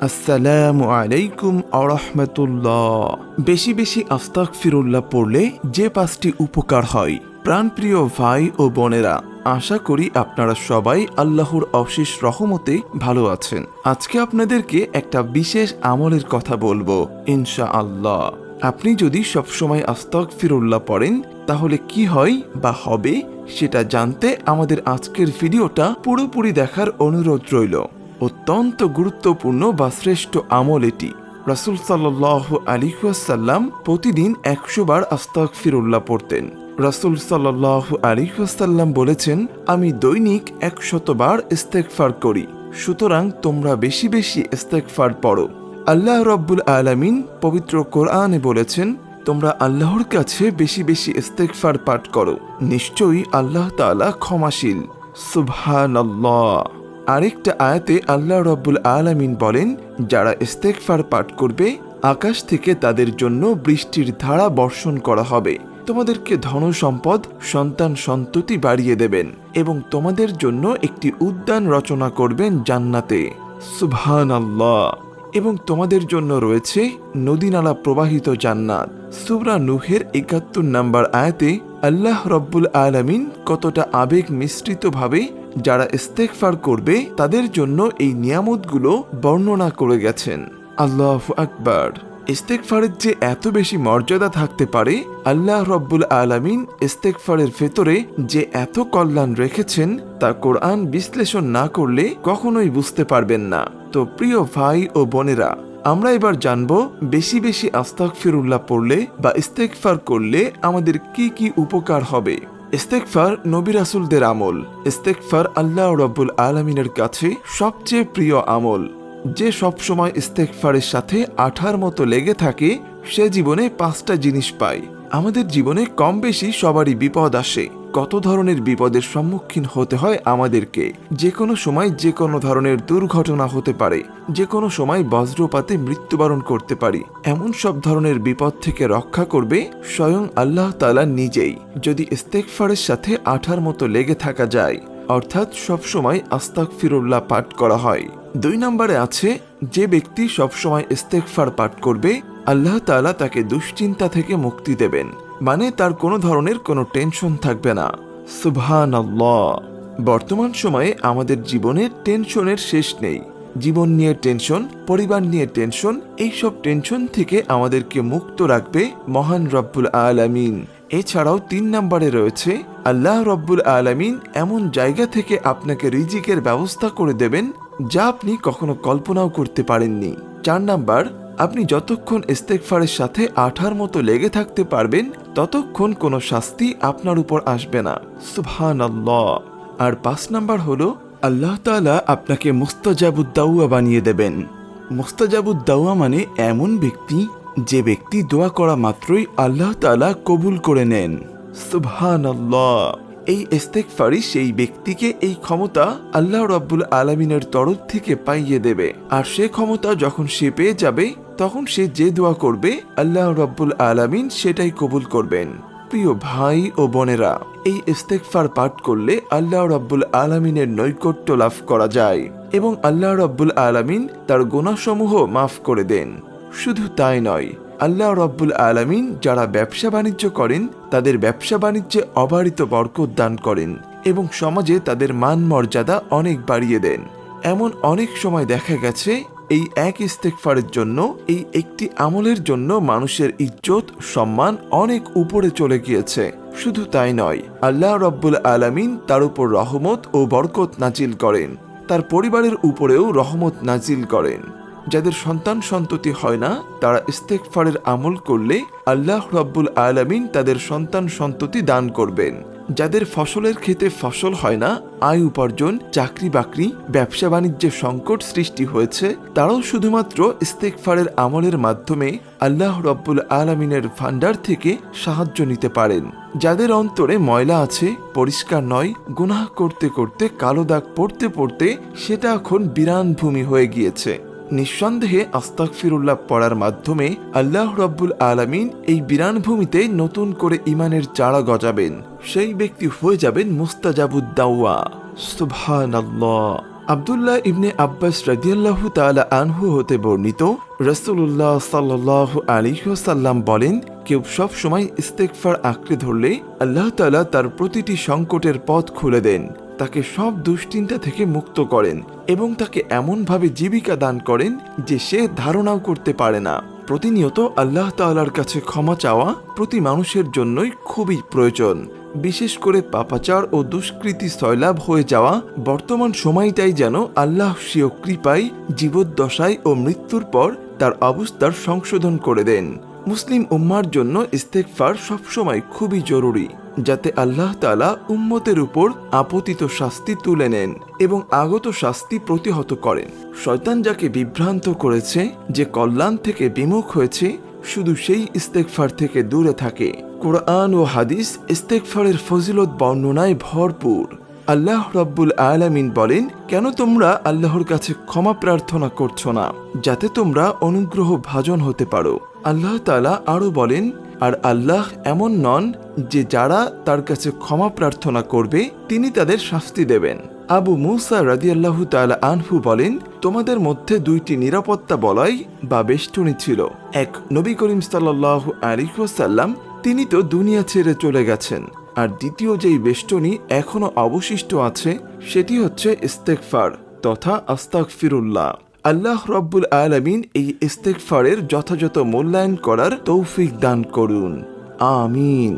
আসসালামু আলাইকুম আরহামাতুল্লাহ। বেশি বেশি আস্তাগফিরুল্লাহ পড়লে যে 5টি উপকার হয়। প্রাণপ্রিয় ভাই ও বোনেরা, আশা করি আপনারা সবাই আল্লাহর অশেষ রহমতে ভালো আছেন। আজকে আপনাদেরকে একটা বিশেষ আমলের কথা বলবো ইনশাআল্লাহ। আপনি যদি সবসময় আস্তাগফিরুল্লাহ পড়েন তাহলে কি হয় বা হবে সেটা জানতে আমাদের আজকের ভিডিওটা পুরোপুরি দেখার অনুরোধ রইল। অত্যন্ত গুরুত্বপূর্ণ বা শ্রেষ্ঠ আমল এটি। রাসূল সাল্লাল্লাহু আলাইহি ওয়াসাল্লাম প্রতিদিন 100 বার আস্তাগফিরুল্লাহ পড়তেন। রাসূল সাল্লাল্লাহু আলাইহি ওয়াসাল্লাম বলেছেন, আমি দৈনিক 100 বার ইস্তেগফার করি, সুতরাং তোমরা বেশি বেশি ইস্তেগফার পড়ো। আল্লাহ রাব্বুল আলামিন পবিত্র কোরআনে বলেছেন, তোমরা আল্লাহর কাছে বেশি বেশি ইস্তেগফার পাঠ করো, নিশ্চয়ই আল্লাহ তাআলা ক্ষমাশীল। সুবহানাল্লাহ। আরেকটা আয়াতে আল্লাহ রাব্বুল আলামিন বলেন, যারা ইস্তেগফার পাঠ করবে আকাশ থেকে তাদের জন্য বৃষ্টির ধারা বর্ষণ করা হবে, তোমাদেরকে ধন সম্পদ সন্তান সন্ততি বাড়িয়ে দেবেন এবং তোমাদের জন্য একটি উদ্যান রচনা করবেন জান্নাতে। সুবহানাল্লাহ। এবং তোমাদের জন্য রয়েছে নদীনালা প্রবাহিত জান্নাত। সূরা নূহের 71 নম্বর আয়াতে আল্লাহ রাব্বুল আলামিন কতটা আবেগ মিশ্রিতভাবে যারা ইস্তেগফার করবে তাদের জন্য এই নিয়ামতগুলো বর্ণনা করে গেছেন। আল্লাহু আকবার। ইস্তেগফারের যে এত বেশি মর্যাদা থাকতে পারে, আল্লাহ রাব্বুল আলামিন ইস্তেগফারের ভেতরে যে এত কল্যাণ রেখেছেন তা কোরআন বিশ্লেষণ না করলে কখনোই বুঝতে পারবেন না। তো প্রিয় ভাই ও বোনেরা, আমরা এবার জানব বেশি বেশি আস্তাগফিরুল্লাহ পড়লে বা ইস্তেগফার করলে আমাদের কি কি উপকার হবে। ইস্তেগফার নবী রাসূলদের আমল। ইস্তেগফার আল্লাহ রাব্বুল আলামিনের কাছে সবচেয়ে প্রিয় আমল। যে সবসময় ইস্তেগফারের সাথে আঠার মতো লেগে থাকে সে জীবনে 5টা জিনিস পায়। আমাদের জীবনে কম বেশি সবারই বিপদ আসে। কত ধরনের বিপদের সম্মুখীন হতে হয় আমাদেরকে। যে কোনো সময় যে কোনো ধরনের দুর্ঘটনা হতে পারে, যে কোনো সময় বজ্রপাতে মৃত্যুবরণ করতে পারি। এমন সব ধরনের বিপদ থেকে রক্ষা করবে স্বয়ং আল্লাহ তাআলা নিজেই, যদি ইস্তেগফারের সাথে আঠার মতো লেগে থাকা যায়, অর্থাৎ সবসময় আস্তাগফিরুল্লাহ পাঠ করা হয়। 2 নম্বরে আছে, যে ব্যক্তি সবসময় ইস্তেগফার পাঠ করবে আল্লাহ তাআলা তাকে দুশ্চিন্তা থেকে মুক্তি দেবেন, মানে তার কোনো ধরনের কোনো টেনশন থাকবে না। সুবহানাল্লাহ। বর্তমান সময়ে আমাদের জীবনে টেনশনের শেষ নেই। জীবন নিয়ে টেনশন, পরিবার নিয়ে টেনশন, এইসব টেনশন থেকে আমাদেরকে মুক্ত রাখবে মহান রব্বুল আলামিন। এছাড়াও 3 নম্বরে রয়েছে, আল্লাহ রব্বুল আলামিন এমন জায়গা থেকে আপনাকে রিজিকের ব্যবস্থা করে দেবেন যা আপনি কখনো কল্পনাও করতে পারেননি। 4 নাম্বার, আপনি যতক্ষণ ইস্তেগফারের সাথে আঠার মতো লেগে থাকতে পারবেন ততক্ষণ কোনো শাস্তি আপনার উপর আসবে না। সুবহানাল্লাহ। আর 5 নাম্বার হলো, আল্লাহ তাআলা আপনাকে মুস্তাজাবুদ দাওয়া বানিয়ে দেবেন। মুস্তাজাবুদ দাওয়া মানে এমন ব্যক্তি যে ব্যক্তি দোয়া করা মাত্রই আল্লাহ তাআলা কবুল করে নেন। সুবহানাল্লাহ। এই ইস্তেগফারই সেই ব্যক্তিকে এই ক্ষমতা আল্লাহ রাব্বুল আলামিনের তরফ থেকে পাইয়ে দেবে। আর সে ক্ষমতা যখন সে পেয়ে যাবে তখন সে যে দোয়া করবে আল্লাহ রাব্বুল আলামিন সেটাই কবুল করবেন। প্রিয় ভাই ও বোনেরা, এই ইস্তেগফার পাঠ করলে আল্লাহ রাব্বুল আলামিনের নৈকট্য লাভ করা যায় এবং আল্লাহ রাব্বুল আলামিন তার গুনাহসমূহ মাফ করে দেন। শুধু তাই নয়, আল্লাহ রাব্বুল আলামিন যারা ব্যবসা বাণিজ্য করেন তাদের ব্যবসা বাণিজ্যে অবারিত বরকত দান করেন এবং সমাজে তাদের মান মর্যাদা অনেক বাড়িয়ে দেন। এমন অনেক সময় দেখা গেছে এই এক ইস্তেগফারের জন্য, এই একটি আমলের জন্য মানুষের ইজ্জত সম্মান অনেক উপরে চলে গিয়েছে। শুধু তাই নয়, আল্লাহ রাব্বুল আলামিন তার উপর রহমত ও বরকত নাজিল করেন, তার পরিবারের উপরেও রহমত নাজিল করেন। যাদের সন্তান সন্ততি হয় না তারা ইস্তেগফারের আমল করলে আল্লাহ রাব্বুল আলামিন তাদের সন্তান সন্ততি দান করবেন। যাদের ফসলের ক্ষেতে ফসল হয় না, আয় উপার্জন, চাকরি বাকরি, ব্যবসা বাণিজ্যে সংকট সৃষ্টি হয়েছে, তারাও শুধুমাত্র ইস্তেগফারের আমলের মাধ্যমে আল্লাহ রাব্বুল আলামিনের ভান্ডার থেকে সাহায্য নিতে পারেন। যাদের অন্তরে ময়লা আছে, পরিষ্কার নয়, গুনাহ করতে করতে কালো দাগ পড়তে পড়তে সেটা এখন বিরান ভূমি হয়ে গিয়েছে, নিঃসন্দেহে আস্তাগফিরুল্লাহ পড়ার মাধ্যমে আল্লাহ রাব্বুল আলামিন এই বিরান ভূমিতে নতুন করে ঈমানের চারা গজাবেন। সেই ব্যক্তি হয়ে যাবেন মুস্তাজাবুদ দাওয়া। সুবহানাল্লাহ। আব্দুল্লাহ ইবনে আব্বাস রাদিয়াল্লাহু তাআলা আনহু হতে বর্ণিত, রাসূলুল্লাহ সাল্লাল্লাহু আলাইহি ওয়াসাল্লাম বলেন, কেউ সব সময় ইস্তেগফার আঁকড়ে ধরলে আল্লাহ তাআলা তার প্রতিটি সংকটের পথ খুলে দেন, তাকে সব দুশ্চিন্তা থেকে মুক্ত করেন এবং তাকে এমনভাবে জীবিকা দান করেন যে সে ধারণাও করতে পারে না। প্রতিনিয়ত আল্লাহ তাআলার কাছে ক্ষমা চাওয়া প্রতি মানুষের জন্যই খুবই প্রয়োজন। বিশেষ করে পাপাচার ও দুষ্কৃতি সয়লাভ হয়ে যাওয়া বর্তমান সময়টাই যেন আল্লাহ স্বীয় কৃপায় জীবদ্দশায় ও মৃত্যুর পর তার অবস্থার সংশোধন করে দেন। মুসলিম উম্মার জন্য ইস্তেগফার সবসময় খুবই জরুরি, যাতে আল্লাহ তাআলা উম্মতের উপর আপতিত শাস্তি তুলে নেন এবং আগত শাস্তি প্রতিহত করেন। শয়তান যাকে বিভ্রান্ত করেছে, যে কল্যাণ থেকে বিমুখ হয়েছে, শুধু সেই ইস্তেগফার থেকে দূরে থাকে। কোরআন ও হাদিস ইস্তেগফারের ফজিলত বর্ণনায় ভরপুর। আল্লাহ রাব্বুল আলামিন বলেন, কেন তোমরা আল্লাহর কাছে ক্ষমা প্রার্থনা করছো না, যাতে তোমরা অনুগ্রহ ভাজন হতে পারো। আল্লাহ তাআলা আরো বলেন, আর আল্লাহ এমন নন যে যারা তার কাছে ক্ষমা প্রার্থনা করবে তিনি তাদের শাস্তি দেবেন। আবু মুসা রাদিয়াল্লাহু তাআলা আনহু বলেন, তোমাদের মধ্যে দুইটি নিরাপত্তা বলয় বা বেষ্টনী ছিল। এক, নবী করিম সাল্লাল্লাহু আলাইহি ওয়াসাল্লাম, তিনি তো দুনিয়া ছেড়ে চলে গেছেন। আর দ্বিতীয় যেই বেষ্টনী এখনো অবশিষ্ট আছে, সেটি হচ্ছে ইস্তেগফার তথা আস্তাগফিরুল্লাহ। আল্লাহ রাব্বুল আলামিন এই ইস্তেগফারের যথাযথ মূল্যায়ন করার তৌফিক দান করুন। আমিন।